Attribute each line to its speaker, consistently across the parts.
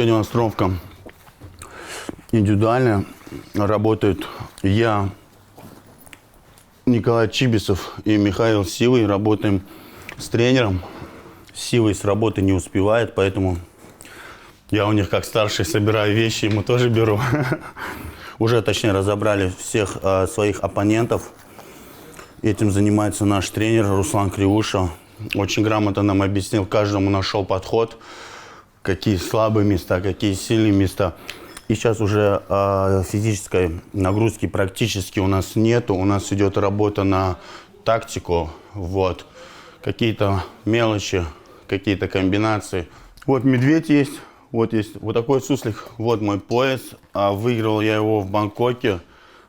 Speaker 1: Сегодня у нас тренировка индивидуальная. Работают я, Николай Чибисов и Михаил Сивый. Работаем с тренером. Сивый с работы не успевает, поэтому я у них как старший собираю вещи, ему тоже беру. Уже, точнее, разобрали всех своих оппонентов. Этим занимается наш тренер Руслан Кривуша. Очень грамотно нам объяснил, каждому нашел подход, какие слабые места, какие сильные места. И сейчас уже физической нагрузки практически у нас нету. У нас идет работа на тактику, вот. Какие-то мелочи, какие-то комбинации. Вот медведь есть вот такой суслик. Вот мой пояс. Выиграл я его в Бангкоке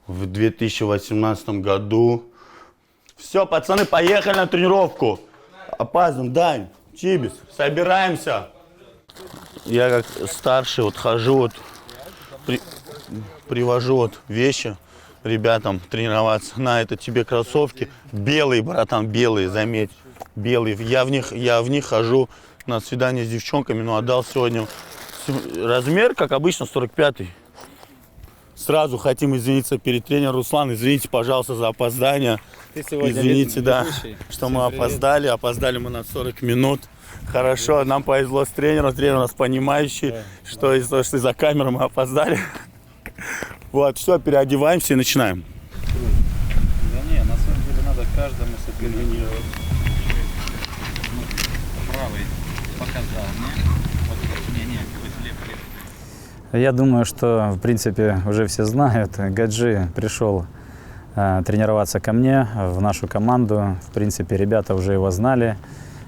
Speaker 1: в 2018 году. Все, пацаны, поехали на тренировку. Опаздываем, Дань, Чибис, собираемся. Я как старший вот хожу, вот, привожу вот вещи ребятам тренироваться. На, это тебе кроссовки. Белые, братан, белые, заметь. Белые. Я в них хожу на свидание с девчонками, но отдал сегодня размер, как обычно, 45-й. Сразу хотим извиниться перед тренером. Руслан, извините, пожалуйста, за опоздание. Извините, да, что мы опоздали. Опоздали мы на 40 минут. Хорошо, нам повезло с тренером. Тренер у нас понимающий, что из-за камеры мы опоздали. Вот, все, переодеваемся и начинаем.
Speaker 2: Да не, на самом деле надо каждому соперничать. Правый показал, не? Вот, не, лев.
Speaker 3: Я думаю, что, в принципе, уже все знают. Гаджи пришел тренироваться ко мне, в нашу команду. В принципе, ребята уже его знали.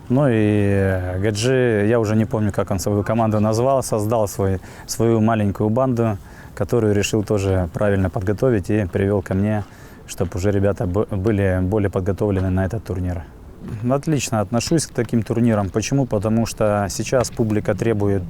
Speaker 3: Ну и Гаджи, я уже не помню, как он свою команду назвал, создал свою маленькую банду, которую решил тоже правильно подготовить и привел ко мне, чтобы уже ребята были более подготовлены на этот турнир. Отлично отношусь к таким турнирам. Почему? Потому что сейчас публика требует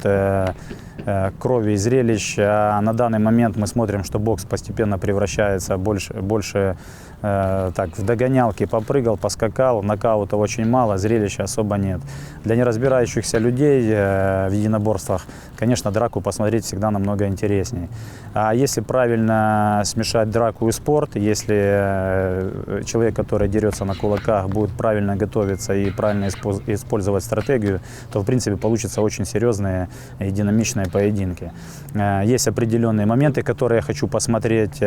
Speaker 3: крови и зрелищ, а на данный момент мы смотрим, что бокс постепенно превращается больше так, в догонялки. Попрыгал, поскакал, нокаута очень мало, зрелища особо нет. Для неразбирающихся людей в единоборствах, конечно, драку посмотреть всегда намного интереснее. А если правильно смешать драку и спорт, если человек, который дерется на кулаках, будет правильно готовиться и правильно использовать стратегию, то, в принципе, получатся очень серьезные и динамичные поединки. Есть определенные моменты, которые я хочу посмотреть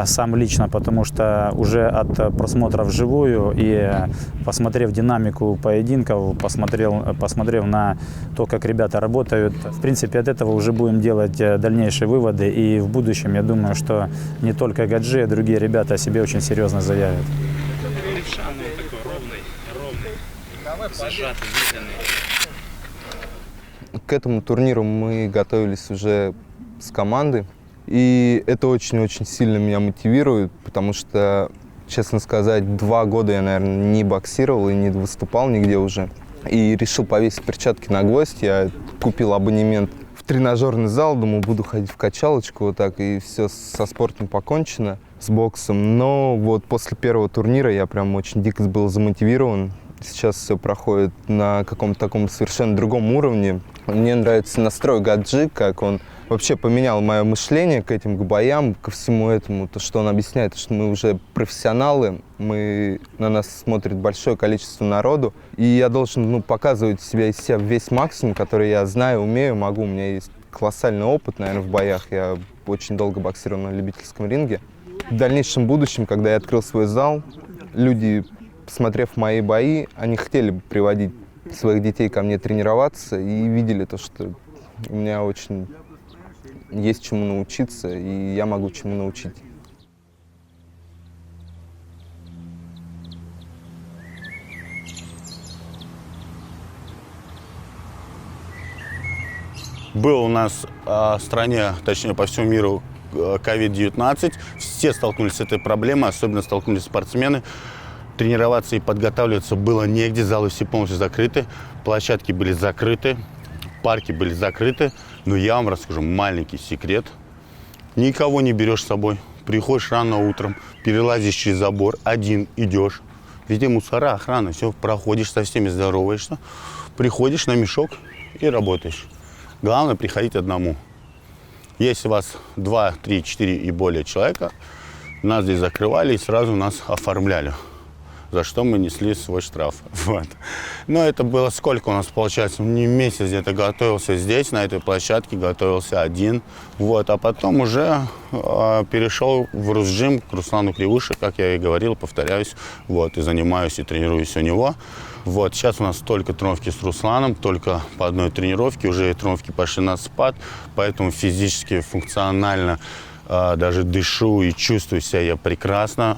Speaker 3: сам лично, потому что уже от просмотра вживую и посмотрев динамику поединков, посмотрев на то, как ребята работают, в принципе, от этого уже будем делать дальнейшие выводы. И в будущем, я думаю, что не только Гаджи, а другие ребята о себе очень серьезно заявят.
Speaker 2: Левша, ну такой ровный, зажатый, медленный.
Speaker 4: К этому турниру мы готовились уже с командой. И это очень-очень сильно меня мотивирует, потому что, честно сказать, 2 года я, наверное, не боксировал и не выступал нигде уже. И решил повесить перчатки на гвоздь. Я купил абонемент в тренажерный зал, думал, буду ходить в качалочку, вот так, и все со спортом покончено, с боксом. Но вот после первого турнира я прям очень дико был замотивирован. Сейчас все проходит на каком-то таком совершенно другом уровне. Мне нравится настрой Гаджи, как он вообще поменял мое мышление к этим, к боям, ко всему этому. То, что он объясняет, что мы уже профессионалы, на нас смотрит большое количество народу. И я должен показывать из себя весь максимум, который я знаю, умею, могу. У меня есть колоссальный опыт, наверное, в боях. Я очень долго боксировал на любительском ринге. В дальнейшем будущем, когда я открыл свой зал, люди, посмотрев мои бои, они хотели бы приводить своих детей ко мне тренироваться и видели то, что у меня очень есть чему научиться, и я могу чему научить.
Speaker 1: Был у нас в стране, точнее по всему миру, COVID-19. Все столкнулись с этой проблемой, особенно столкнулись спортсмены. Тренироваться и подготавливаться было негде, залы все полностью закрыты, площадки были закрыты, парки были закрыты. Но я вам расскажу маленький секрет. Никого не берешь с собой. Приходишь рано утром, перелазишь через забор, один идешь. Везде мусора, охрана, все, проходишь, со всеми здороваешься. Приходишь на мешок и работаешь. Главное приходить одному. Если у вас 2, 3, 4 и более человека, нас здесь закрывали и сразу нас оформляли, за что мы несли свой штраф. Вот. Но это было сколько у нас, получается, не месяц где-то готовился здесь, на этой площадке, готовился один. Вот. А потом уже перешел в Русджим к Руслану Кривуше, как я и говорил, повторяюсь. Вот. И занимаюсь, и тренируюсь у него. Вот. Сейчас у нас только тренировки с Русланом, только по одной тренировке. Уже тренировки пошли на спад, поэтому физически, функционально даже дышу и чувствую себя я прекрасно.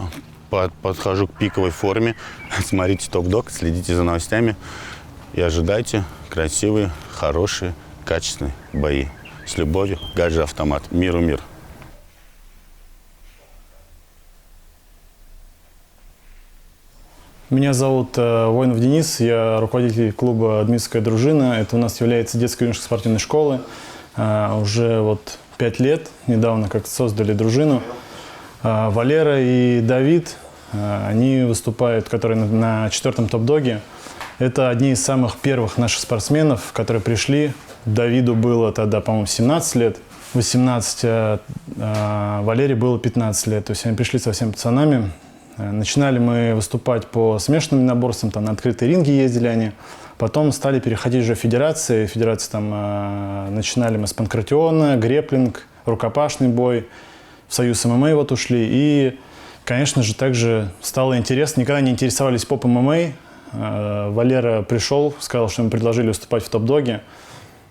Speaker 1: Подхожу к пиковой форме. Смотрите Топ-Дог, следите за новостями и ожидайте красивые, хорошие, качественные бои. С любовью, Гаджи Автомат. Миру мир.
Speaker 5: Меня зовут Воинов Денис, я руководитель клуба «Дмитровская дружина». Это у нас является детской юношеской спортивной школой. Уже вот 5 лет, недавно как создали дружину. Валера и Давид, они выступают, которые на 4-м топ-доге. Это одни из самых первых наших спортсменов, которые пришли. Давиду было тогда, по-моему, 17 лет, 18, а Валере было 15 лет. То есть они пришли совсем пацанами. Начинали мы выступать по смешанным единоборствам, там на открытые ринги ездили они. Потом стали переходить уже в федерации. Федерации там начинали мы с панкратиона, греплинг, рукопашный бой. В Союз ММА вот ушли. И, конечно же, также стало интересно. Никогда не интересовались поп-ММА. Валера пришел, сказал, что ему предложили выступать в топ-доге.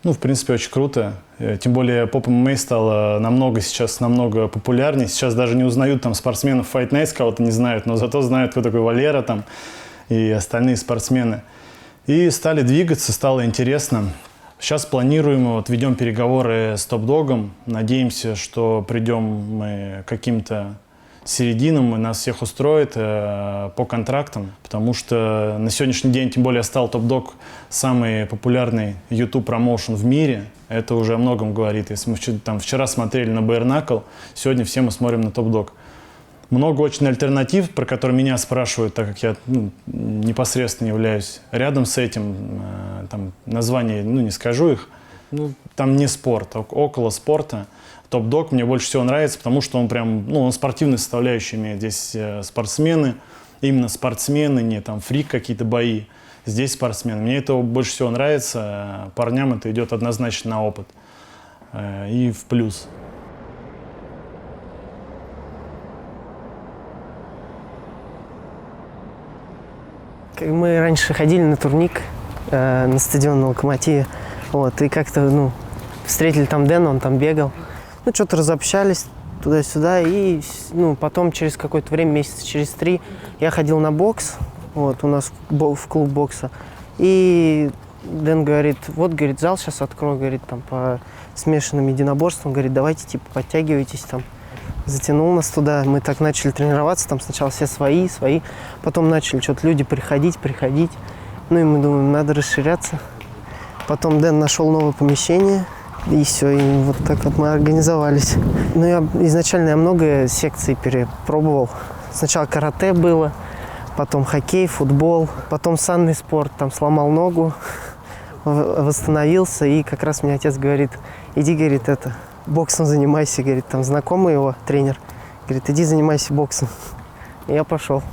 Speaker 5: Ну, в принципе, очень круто. Тем более поп-ММА стало сейчас намного популярнее. Сейчас даже не узнают там спортсменов Fight Night, кого-то не знают, но зато знают, кто такой Валера там и остальные спортсмены. И стали двигаться, стало интересно. Сейчас планируем, вот ведем переговоры с Топ-Догом. Надеемся, что придем мы к каким-то серединам, и нас всех устроит по контрактам. Потому что на сегодняшний день, тем более, стал Топ-Дог самый популярный YouTube-промоушен в мире. Это уже о многом говорит. Если мы там вчера смотрели на Bare Knuckle, сегодня все мы смотрим на Топ-Дог. Много очень альтернатив, про которые меня спрашивают, так как я непосредственно являюсь рядом с этим. Там названия, не скажу их. Там не спорт, около спорта. Топ-Дог мне больше всего нравится, потому что он прям, он спортивную составляющую имеет. Здесь спортсмены, именно спортсмены, не там фрик какие-то бои. Здесь спортсмены. Мне это больше всего нравится. Парням это идет однозначно на опыт. И в плюс.
Speaker 6: Мы раньше ходили на турник на стадион на Локомотиве. Вот, и как-то, встретили там Дэна, он там бегал. Что-то разобщались туда-сюда. И, потом через какое-то время, месяца через 3, я ходил на бокс. Вот, у нас в клуб бокса. И Дэн говорит, говорит, зал сейчас открою, говорит, там по смешанным единоборствам. Говорит, давайте, подтягивайтесь там. Затянул нас туда, мы так начали тренироваться, там сначала все свои, потом начали что-то люди приходить. И мы думаем, надо расширяться. Потом Дэн нашел новое помещение, и все, и вот так вот мы организовались. Изначально много секций перепробовал. Сначала карате было, потом хоккей, футбол, потом санный спорт, там сломал ногу, восстановился, и как раз мне отец говорит, иди, говорит, боксом занимайся, говорит, там знакомый его тренер, говорит, иди занимайся боксом. И я пошел.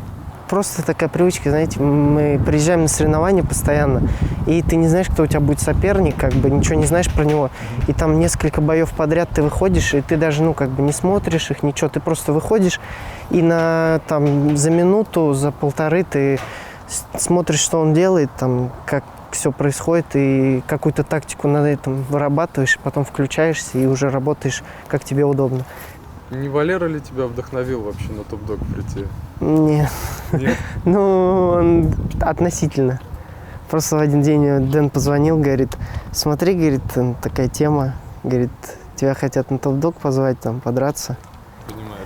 Speaker 6: Просто такая привычка, знаете, мы приезжаем на соревнования постоянно, и ты не знаешь, кто у тебя будет соперник, ничего не знаешь про него, и там несколько боев подряд ты выходишь, и ты даже, не смотришь их, ничего, ты просто выходишь, и за минуту, за полторы ты смотришь, что он делает, как все происходит, и какую-то тактику над этим вырабатываешь, потом включаешься и уже работаешь, как тебе удобно.
Speaker 7: Не Валера ли тебя вдохновил вообще на Топ-Дог прийти?
Speaker 6: Нет.
Speaker 7: Нет?
Speaker 6: Он относительно. Просто в один день Дэн позвонил, говорит, смотри, говорит, такая тема, говорит, тебя хотят на Топ-Дог позвать, там, подраться.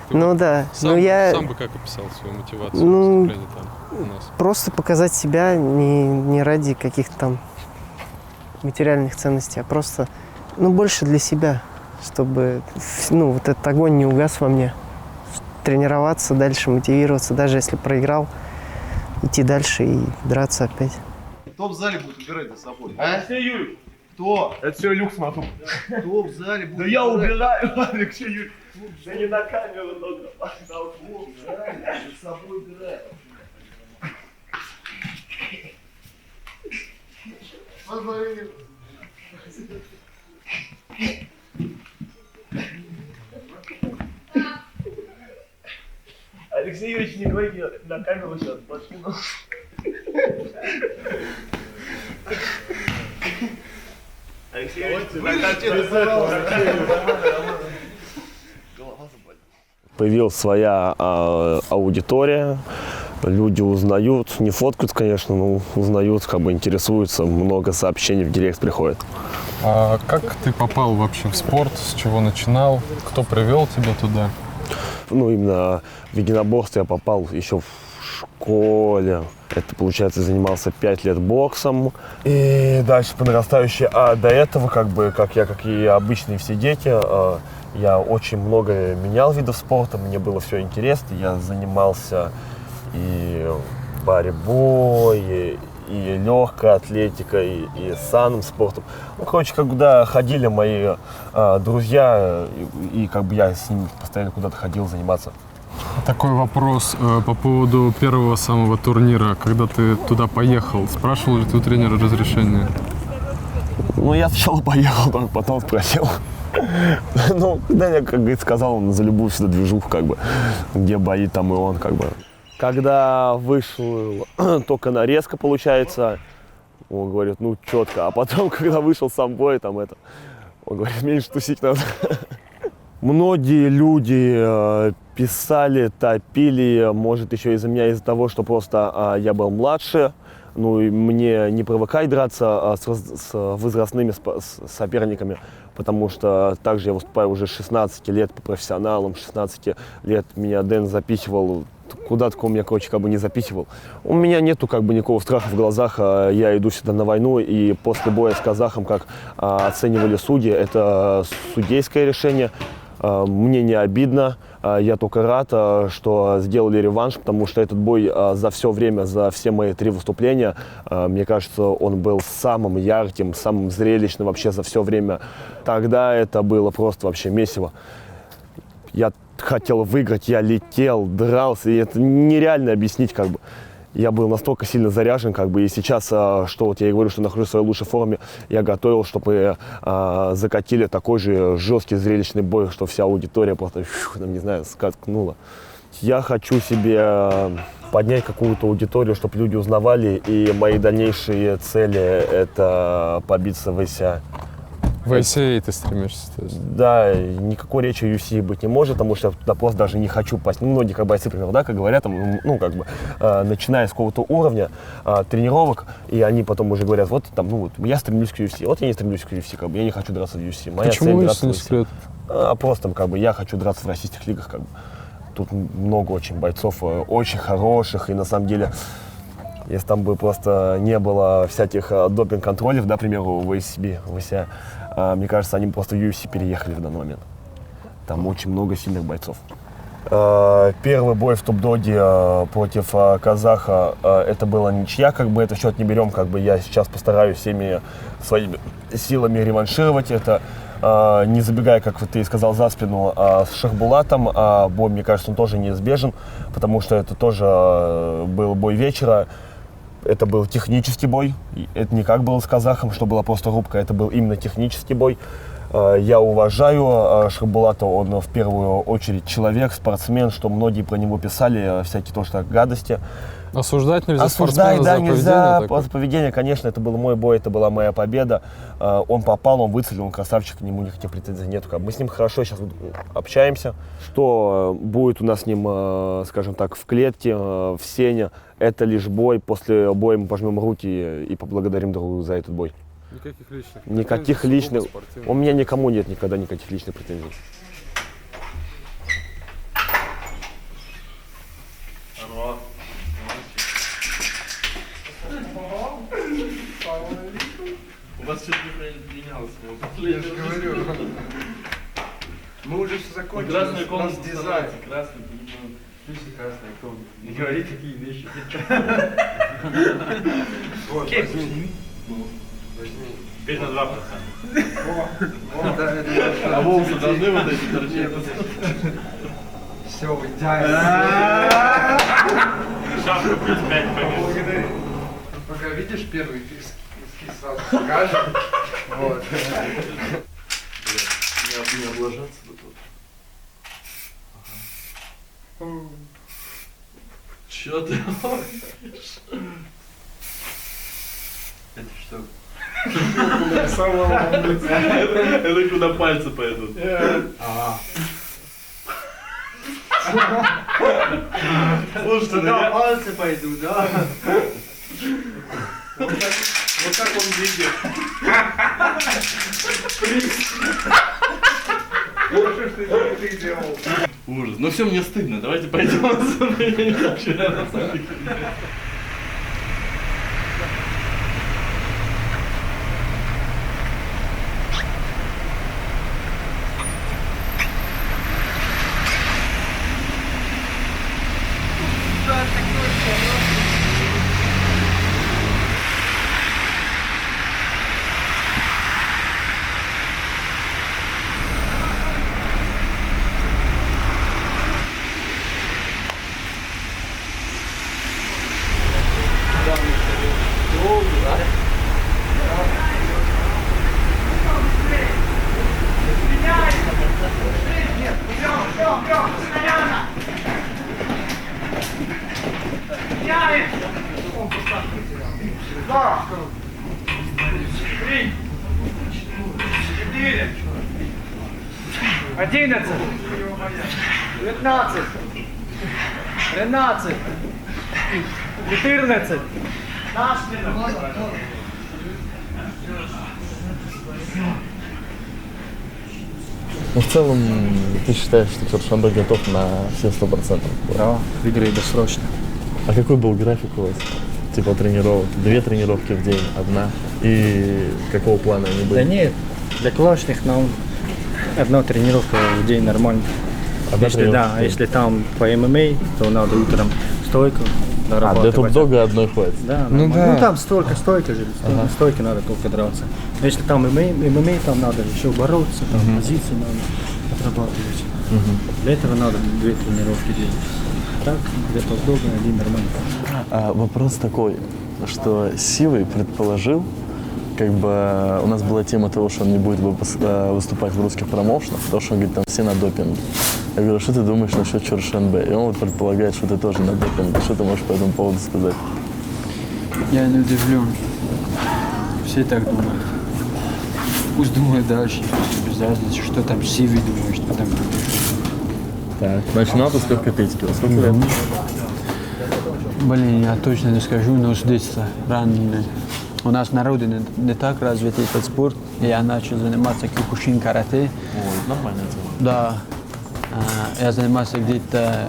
Speaker 7: Понимаю.
Speaker 6: Да.
Speaker 7: Сам бы как описал свою мотивацию выступления там у нас? Просто
Speaker 6: показать себя не ради каких-то там материальных ценностей, а просто, больше для себя, чтобы, вот этот огонь не угас во мне. Тренироваться дальше, мотивироваться, даже если проиграл, идти дальше и драться опять.
Speaker 8: Кто в зале будет убирать за собой? Кто? Это все Илюх смотрю. Кто в зале будет? Да я убираю, Алексей. Да не на камеру только. Кто в зале с собой играет? Посмотри. Алексей Юрьевич, не говори на камеру сейчас, машину. Алексей Юрьевич, на камеру.
Speaker 9: Появилась своя аудитория, люди узнают, не фоткают, конечно, но узнают, как бы интересуются, много сообщений в директ приходит.
Speaker 7: А как ты попал вообще в спорт, с чего начинал, кто привел тебя туда?
Speaker 9: Ну, именно в единоборство я попал еще в школе. Это, получается, занимался 5 лет боксом. И дальше по нарастающей. А до этого, как и обычные все дети, я очень много менял видов спорта, мне было все интересно. Я занимался и борьбой, и легкой атлетикой, и санным спортом. Ну, короче, когда ходили мои друзья, и как бы я с ними постоянно куда-то ходил заниматься.
Speaker 7: Такой вопрос по поводу первого самого турнира. Когда ты туда поехал, спрашивал ли ты у тренера разрешение?
Speaker 9: Ну, я сначала поехал, потом спросил. Ну, когда я, как говорится, сказал, он за любую всегда движуху, как бы, где бои, там и он, как бы. Когда вышел только нарезка, получается, он говорит, ну, четко. А потом, когда вышел сам бой, там это, он говорит, меньше тусить надо. Многие люди писали, топили, может, еще из-за меня, из-за того, что просто я был младше. Ну, и мне не привыкать драться с возрастными соперниками, потому что также я выступаю уже 16 лет по профессионалам, 16 лет меня Дэн запихивал, куда такого меня, короче, как бы не запихивал. У меня нету как бы никакого страха в глазах, я иду сюда на войну, и после боя с казахом, как оценивали судьи, это судейское решение. Мне не обидно, я только рад, что сделали реванш, потому что этот бой за все время, за все мои 3 выступления, мне кажется, он был самым ярким, самым зрелищным вообще за все время. Тогда это было просто вообще месиво. Я хотел выиграть, я летел, дрался, и это нереально объяснить, как бы. Я был настолько сильно заряжен, как бы, и сейчас, что вот я и говорю, что нахожусь в своей лучшей форме, я готовил, чтобы закатили такой же жесткий зрелищный бой, что вся аудитория просто, там, не знаю, скакнула. Я хочу себе поднять какую-то аудиторию, чтобы люди узнавали, и мои дальнейшие цели – это побиться в ИСА.
Speaker 7: В ICA ты стремишься?
Speaker 9: Да, никакой речи о UFC быть не может, потому что я туда просто даже не хочу пасть. Ну, многие как бойцы, да, как говорят, там, ну, как бы, начиная с какого-то уровня тренировок, и они потом уже говорят, вот, там, ну, вот, я стремлюсь к UFC, вот я не стремлюсь к UFC, как бы, я не хочу драться в UFC. Моя
Speaker 7: Почему,
Speaker 9: цель
Speaker 7: если не секрет?
Speaker 9: Просто, как бы, я хочу драться в российских лигах, как бы. Тут много очень бойцов, очень хороших, и на самом деле, если там бы просто не было всяких допинг-контролей, да, к примеру, в ACB, в ИСА, мне кажется, они просто в UFC переехали в данный момент. Там очень много сильных бойцов. Первый бой в топ-доге против казаха, это была ничья, как бы, это счет не берем, как бы, я сейчас постараюсь всеми своими силами реваншировать это. Не забегая, как ты сказал, за спину, с Шахбулатом, бой, мне кажется, он тоже неизбежен, потому что это тоже был бой вечера. Это был технический бой, это не как было с казахом, что была просто рубка, это был именно технический бой. Я уважаю Шахбулата, он в первую очередь человек, спортсмен, что многие про него писали, всякие тоже так гадости.
Speaker 7: Осуждать нельзя
Speaker 9: спортсмена, да,
Speaker 7: за
Speaker 9: нельзя.
Speaker 7: поведение?
Speaker 9: За поведение, конечно, это был мой бой, это была моя победа. Он попал, он выцелил, он красавчик, к нему никаких претензий нету. Мы с ним хорошо сейчас общаемся. Что будет у нас с ним, скажем так, в клетке, в сене, это лишь бой. После боя мы пожмем руки и поблагодарим друг друга за этот бой.
Speaker 7: Никаких личных
Speaker 9: Никаких личных. У меня никому нет никогда никаких личных претензий.
Speaker 8: У вас что-то не менялось. Я же говорю. Мы уже все закончили.
Speaker 2: Красная комната,
Speaker 8: дизайн.
Speaker 2: Красный, красная комната. Не говори такие вещи.
Speaker 8: Вот, возьми. Возьми.
Speaker 2: Теперь на 2%. А волосы должны вот эти торчать?
Speaker 8: Все, идеально.
Speaker 2: Шапку плюс 5 побед.
Speaker 8: Пока видишь первый эскиз сразу покажем. Вот.
Speaker 2: Не облажаться бы тут. Чё ты делаешь? Это что? Это куда пальцы пойдут. Слушай,
Speaker 8: Туда пальцы пойдут, да?
Speaker 2: вот как он видит.
Speaker 8: Что ж ты делал?
Speaker 2: Ужас. Ну все, мне стыдно. Давайте пойдем. Я не хочу, на самом деле.
Speaker 8: Одиннадцать. 15. 13. 14.
Speaker 10: Ну, в целом, ты считаешь, что Чоршанбе готов на все 100%?
Speaker 11: Да, в игре досрочно.
Speaker 10: А какой был график у вас? Типа тренировок? 2 тренировки в день, 1? И какого плана они были?
Speaker 11: Да нет, для классных нам одна тренировка в день нормально. Если там по ММА, то надо утром стойку
Speaker 10: Для
Speaker 11: нарабатывать.
Speaker 10: топ-дога одной хватит?
Speaker 11: Да,
Speaker 4: Ну
Speaker 11: нормально.
Speaker 4: да.
Speaker 11: Ну там стойка же, стойки надо только драться. Но если там ММА, там надо еще бороться, там позиции надо отрабатывать. Для этого надо 2 тренировки делать. Так, для топ-дога один нормально.
Speaker 10: Вопрос такой, что Сивый предположил, как бы у нас была тема того, что он не будет выступать в русских промоушенах, потому что он говорит, там все на допинге. Я говорю, что ты думаешь насчет Чоршанбе? И он вот предполагает, что ты тоже на допинге. Что ты можешь по этому поводу сказать?
Speaker 11: Я не удивлен. Все так думают. Пусть думают дальше, без разницы, что там Сивый думает, что там.
Speaker 10: Так, начинал ты с легкой атлетики. Во сколько лет?
Speaker 11: Блин, я точно не скажу, но с детства ранее. У нас на родине не так развит этот спорт. Я начал заниматься кюкушин карате.
Speaker 10: Ой, нормальная тема.
Speaker 11: Да. Я занимался где-то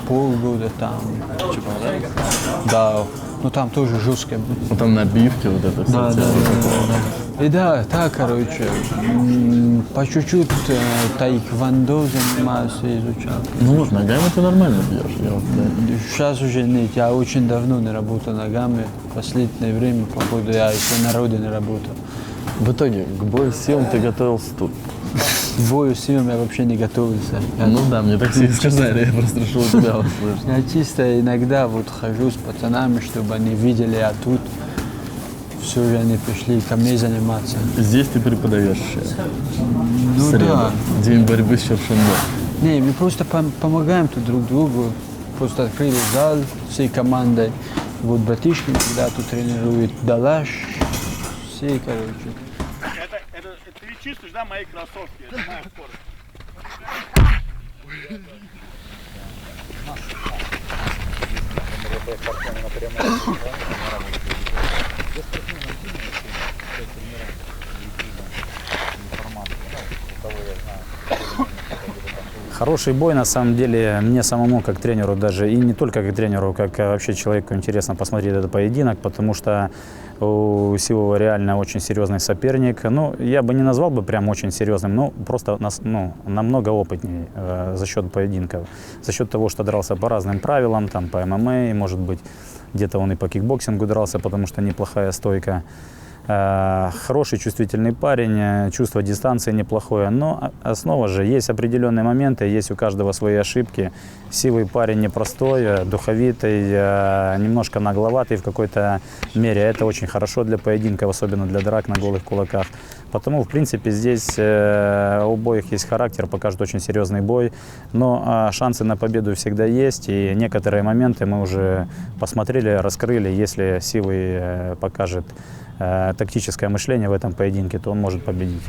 Speaker 11: полгода там.
Speaker 10: Типа, да?
Speaker 11: Да. Ну там тоже жестко.
Speaker 10: Ну там набивки вот это все.
Speaker 11: Да. И да, так, короче, по чуть-чуть таэквондо занимался, изучал.
Speaker 10: Ну, ногами ты нормально бьешь.
Speaker 11: Сейчас уже нет, я очень давно не работал ногами. В последнее время, походу, я еще на родине работал.
Speaker 10: В итоге, к бою с силом ты готовился тут?
Speaker 11: К бою с силом я вообще не готовился.
Speaker 10: Ну да, мне так все сказали, я просто решил тебя услышать.
Speaker 11: Я чисто иногда вот хожу с пацанами, чтобы они видели, а тут все же они пришли ко мне заниматься.
Speaker 10: Здесь ты преподаешь сейчас?
Speaker 11: Ну да.
Speaker 10: День борьбы с Чоршанбе.
Speaker 11: Не, мы просто помогаем тут друг другу. Просто открыли зал всей командой. Вот братишки когда тут тренирует, Далаш, все, короче.
Speaker 2: Это ты чувствуешь, да, мои кроссовки? Это моя скорость.
Speaker 3: Хороший бой, на самом деле, мне самому, как тренеру даже, и не только как тренеру, как вообще человеку интересно посмотреть этот поединок, потому что у Сивова реально очень серьезный соперник. Ну, я бы не назвал бы прям очень серьезным, но просто намного опытнее за счет поединков. За счет того, что дрался по разным правилам, там, по ММА, может быть, где-то он и по кикбоксингу дрался, потому что неплохая стойка. Хороший чувствительный парень, чувство дистанции неплохое, но основа же, есть определенные моменты, есть у каждого свои ошибки. Сивый парень непростой, духовитый, немножко нагловатый в какой-то мере. Это очень хорошо для поединков, особенно для драк на голых кулаках. Потому, в принципе, здесь у обоих есть характер, покажут очень серьезный бой. Но шансы на победу всегда есть, и некоторые моменты мы уже посмотрели, раскрыли. Если Сивый покажет тактическое мышление в этом поединке, то он может победить.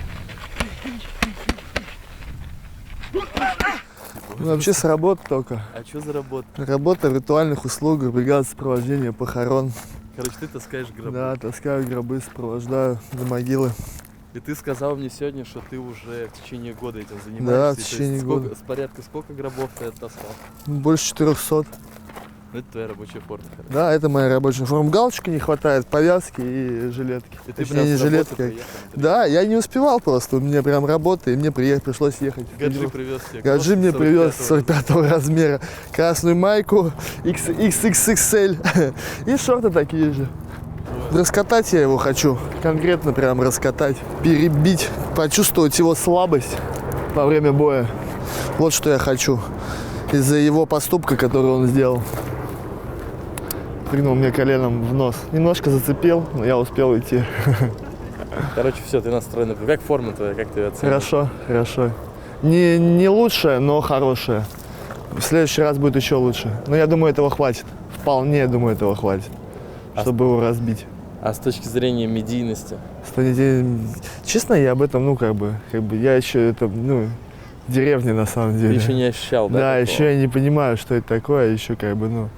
Speaker 12: Вообще с работы только.
Speaker 10: А что за работа?
Speaker 12: Работа в ритуальных услугах, бригада сопровождения похорон.
Speaker 10: Короче, ты таскаешь гробы.
Speaker 12: Да, таскаю гробы, сопровождаю до могилы.
Speaker 10: И ты сказал мне сегодня, что ты уже в течение года этим занимаешься.
Speaker 12: Да, в течение года.
Speaker 10: С порядка сколько гробов ты оттаскал?
Speaker 12: Больше 400.
Speaker 10: Это твоя рабочая форма.
Speaker 12: Да, это моя рабочая форма. Галочки не хватает, повязки и жилетки.
Speaker 10: И ты
Speaker 12: Точнее,
Speaker 10: прям
Speaker 12: не
Speaker 10: с работы
Speaker 12: жилетки.
Speaker 10: приехал?
Speaker 12: Да, я не успевал просто. У меня прям работа, и мне пришлось ехать.
Speaker 10: Гаджи привез тебе.
Speaker 12: Гаджи мне привез 45-го размера. Красную майку XXXL и шорты такие же. Раскатать я его хочу. Конкретно прям раскатать. Перебить. Почувствовать его слабость во время боя. Вот что я хочу. Из-за его поступка, который он сделал. Прыгнул мне коленом в нос. Немножко зацепил, но я успел уйти.
Speaker 10: Короче, все, ты настроен. Как форма твоя, как ты оцениваешь?
Speaker 12: Хорошо, хорошо. Не лучшая, но хорошая. В следующий раз будет еще лучше. Но я думаю, этого хватит. Вполне, думаю, этого хватит, чтобы его разбить.
Speaker 10: А с точки зрения медийности?
Speaker 12: Честно, я об этом, я еще это, в деревне на самом деле.
Speaker 10: Ты еще не ощущал, да?
Speaker 12: Да,
Speaker 10: такого?
Speaker 12: еще я не понимаю, что это такое, еще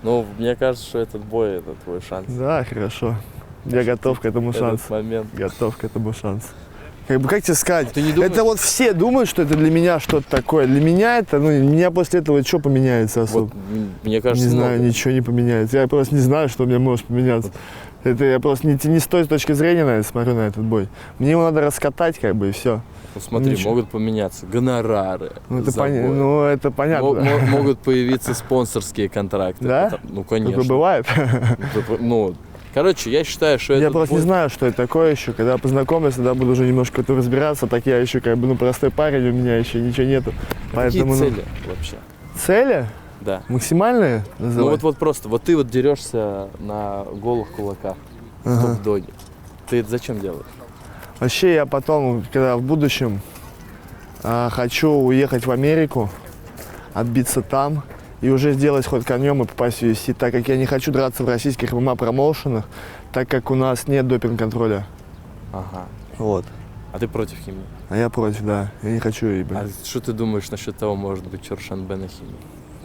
Speaker 10: Ну, мне кажется, что этот бой, это твой шанс.
Speaker 12: Да, хорошо. Я готов к этому шансу.
Speaker 10: Момент.
Speaker 12: Готов к этому шансу. Как тебе сказать?
Speaker 10: Ты не думаешь?
Speaker 12: Это вот все думают, что это для меня что-то такое. Для меня это, меня после этого что поменяется особо?
Speaker 10: Вот, мне кажется,
Speaker 12: не знаю, ничего не поменяется. Я просто не знаю, что у меня может поменяться. Это я просто не с той точки зрения на это смотрю, на этот бой. Мне его надо раскатать, и все.
Speaker 10: Ну смотри,
Speaker 12: Ничего.
Speaker 10: могут поменяться гонорары.
Speaker 12: Это понятно.
Speaker 10: Могут появиться спонсорские контракты.
Speaker 12: Да?
Speaker 10: Ну, конечно.
Speaker 12: Такое бывает?
Speaker 10: Короче, я считаю, что это.
Speaker 12: Я просто не знаю, что это такое еще. Когда познакомлюсь, тогда буду уже немножко в этом разбираться. Так я еще простой парень, у меня еще ничего нету.
Speaker 10: Какие цели вообще?
Speaker 12: Цели?
Speaker 10: Да.
Speaker 12: Максимальные?
Speaker 10: Ну вот просто, ты дерешься на голых кулаках в топ-доге. Ты это зачем делаешь?
Speaker 12: Вообще я потом, когда в будущем, хочу уехать в Америку, отбиться там и уже сделать ход конем и попасть в UFC, так как я не хочу драться в российских ММА-промоушенах, так как у нас нет допинг-контроля.
Speaker 10: Ага.
Speaker 12: Вот.
Speaker 10: А ты против химии?
Speaker 12: А я против, да. Я не хочу ебать.
Speaker 10: А что ты думаешь насчет того, может быть, Чоршанбе на химии?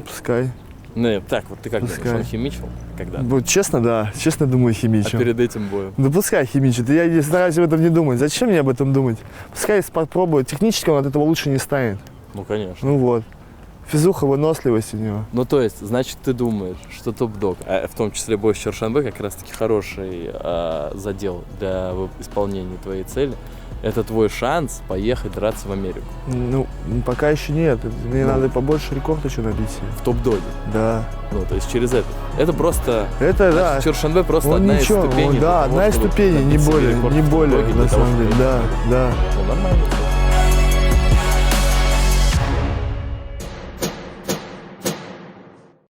Speaker 12: Пускай.
Speaker 10: Ну, так, вот ты как думаешь, он химичил когда-то?
Speaker 12: Вот честно, да. Честно думаю, химичил.
Speaker 10: А перед этим боем?
Speaker 12: Да пускай химичит. Я не стараюсь об этом не думать. Зачем мне об этом думать? Пускай попробует. Технически он от этого лучше не станет.
Speaker 10: Ну, конечно.
Speaker 12: Ну вот. Физуха, выносливость у него.
Speaker 10: Ну, то есть, значит, ты думаешь, что топ-дог, в том числе бой с Чоршанбе, как раз-таки хороший задел для исполнения твоей цели. Это твой шанс поехать драться в Америку.
Speaker 12: Ну, пока еще нет. Мне надо побольше рекорд еще набить.
Speaker 10: В топ-доге?
Speaker 12: Да.
Speaker 10: Ну, то есть через это. Это просто...
Speaker 12: Это, да.
Speaker 10: Чоршанбе просто
Speaker 12: он
Speaker 10: одна
Speaker 12: ничего,
Speaker 10: из ступеней.
Speaker 12: Да, одна из ступеней, не более, на самом деле. Да, да.
Speaker 10: Ну, нормально.